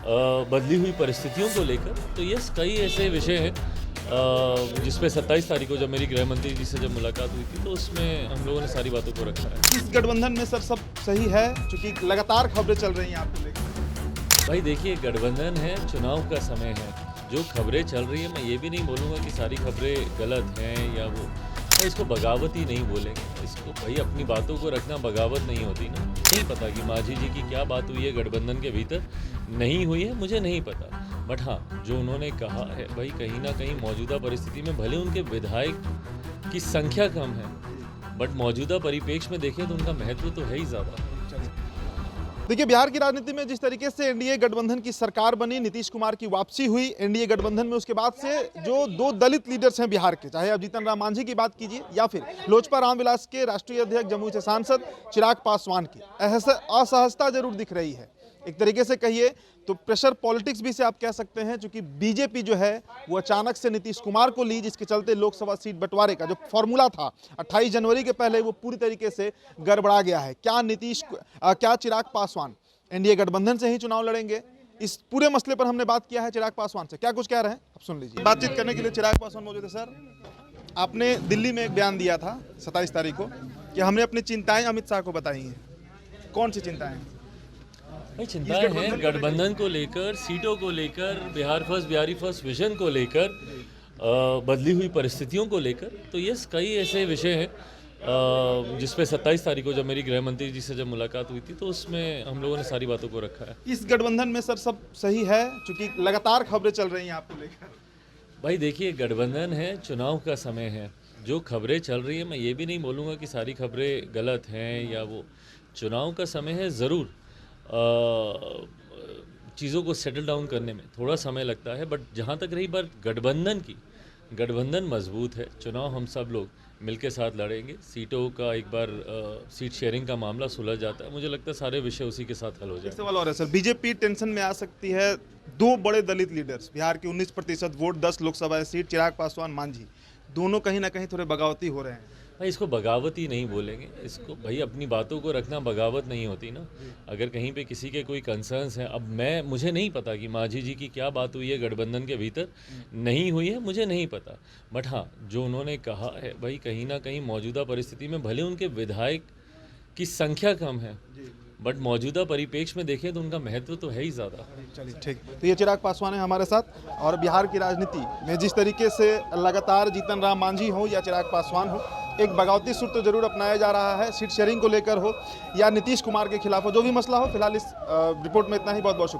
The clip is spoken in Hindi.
बदली हुई परिस्थितियों को लेकर। तो यस, कई ऐसे विषय हैं जिसपे 27 तारीख को जब मेरी गृह मंत्री जी से जब मुलाकात हुई थी तो उसमें हम लोगों ने सारी बातों को रखा है। इस गठबंधन में सर सब सही है, क्योंकि लगातार खबरें चल रही हैं आपको लेकर। भाई देखिए, गठबंधन है, चुनाव का समय है, जो खबरें चल रही है मैं ये भी नहीं बोलूँगा कि सारी खबरें गलत हैं या वो, तो इसको बगावत ही नहीं बोलेंगे। इसको भाई अपनी बातों को रखना बगावत नहीं होती ना। नहीं पता कि मांझी जी की क्या बात हुई है गठबंधन के भीतर, नहीं हुई है मुझे नहीं पता। बट हाँ, जो उन्होंने कहा है भाई, कहीं ना कहीं मौजूदा परिस्थिति में भले उनके विधायक की संख्या कम है, बट मौजूदा परिप्रेक्ष्य में देखें तो उनका महत्व तो है ही ज़्यादा। देखिए, बिहार की राजनीति में जिस तरीके से एनडीए गठबंधन की सरकार बनी, नीतीश कुमार की वापसी हुई एनडीए गठबंधन में, उसके बाद से जो दो दलित लीडर्स हैं बिहार के, चाहे आप जीतन राम मांझी की बात कीजिए या फिर लोजपा रामविलास के राष्ट्रीय अध्यक्ष जमुई से सांसद चिराग पासवान की, असहजता जरूर दिख रही है। एक तरीके से कहिए तो प्रेशर पॉलिटिक्स भी से आप कह सकते हैं, क्योंकि बीजेपी जो है वो अचानक से नीतीश कुमार को ली, जिसके चलते लोकसभा सीट बंटवारे का जो फॉर्मूला था 28 जनवरी के पहले वो पूरी तरीके से गड़बड़ा गया है। क्या चिराग पासवान एनडीए गठबंधन से ही चुनाव लड़ेंगे? इस पूरे मसले पर हमने बात किया है चिराग पासवान से, क्या कुछ कह रहे हैं आप सुन लीजिए। बातचीत करने के लिए चिराग पासवान मौजूद है। सर, आपने दिल्ली में एक बयान दिया था 27 तारीख को कि हमने अपनी चिंताएं अमित शाह को बताई हैं। कौन सी चिंताएं? भाई चिंताएं हैं गठबंधन को लेकर, सीटों को लेकर, Bihar first Bihari first vision को लेकर, बदली हुई परिस्थितियों को लेकर। तो यस, कई ऐसे विषय हैं जिसपे 27 तारीख को जब मेरी गृह मंत्री जी से जब मुलाकात हुई थी तो उसमें हम लोगों ने सारी बातों को रखा है। इस गठबंधन में सर सब सही है, क्योंकि लगातार खबरें चल रही हैं आपको लेकर। भाई देखिए, गठबंधन है, चुनाव का समय है, जो खबरें चल रही है मैं ये भी नहीं बोलूँगा कि सारी खबरें गलत हैं या वो, चुनाव का समय है। ज़रूर चीज़ों को सेटल डाउन करने में थोड़ा समय लगता है, बट जहाँ तक रही बात गठबंधन की, गठबंधन मजबूत है, चुनाव हम सब लोग मिलके साथ लड़ेंगे। सीटों का एक बार सीट शेयरिंग का मामला सुलझ जाता है, मुझे लगता है सारे विषय उसी के साथ हल हो जाए। सवाल और है सर, बीजेपी टेंशन में आ सकती है। दो बड़े दलित लीडर्स, बिहार के 19% वोट, 10 लोकसभा सीट, चिराग पासवान मांझी, दोनों कहीं ना कहीं थोड़े बगावती हो रहे हैं। भाई इसको बगावत ही नहीं बोलेंगे, इसको भाई अपनी बातों को रखना बगावत नहीं होती ना। अगर कहीं पे किसी के कोई कंसर्न्स हैं, अब मुझे नहीं पता कि मांझी जी की क्या बात हुई है गठबंधन के भीतर, नहीं हुई है मुझे नहीं पता। बट हाँ, जो उन्होंने कहा है भाई, कहीं ना कहीं मौजूदा परिस्थिति में भले उनके विधायक की संख्या कम है, बट मौजूदा परिप्रेक्ष्य में देखें तो उनका महत्व तो है ही ज़्यादा। चलिए ठीक, तो ये चिराग पासवान है हमारे साथ। और बिहार की राजनीति में जिस तरीके से लगातार जीतन राम मांझी हो या चिराग पासवान हो, एक बगावती सुर तो जरूर अपनाया जा रहा है, सीट शेयरिंग को लेकर हो या नीतीश कुमार के खिलाफ हो, जो भी मसला हो। फिलहाल इस रिपोर्ट में इतना ही, बहुत बहुत शुक्रिया।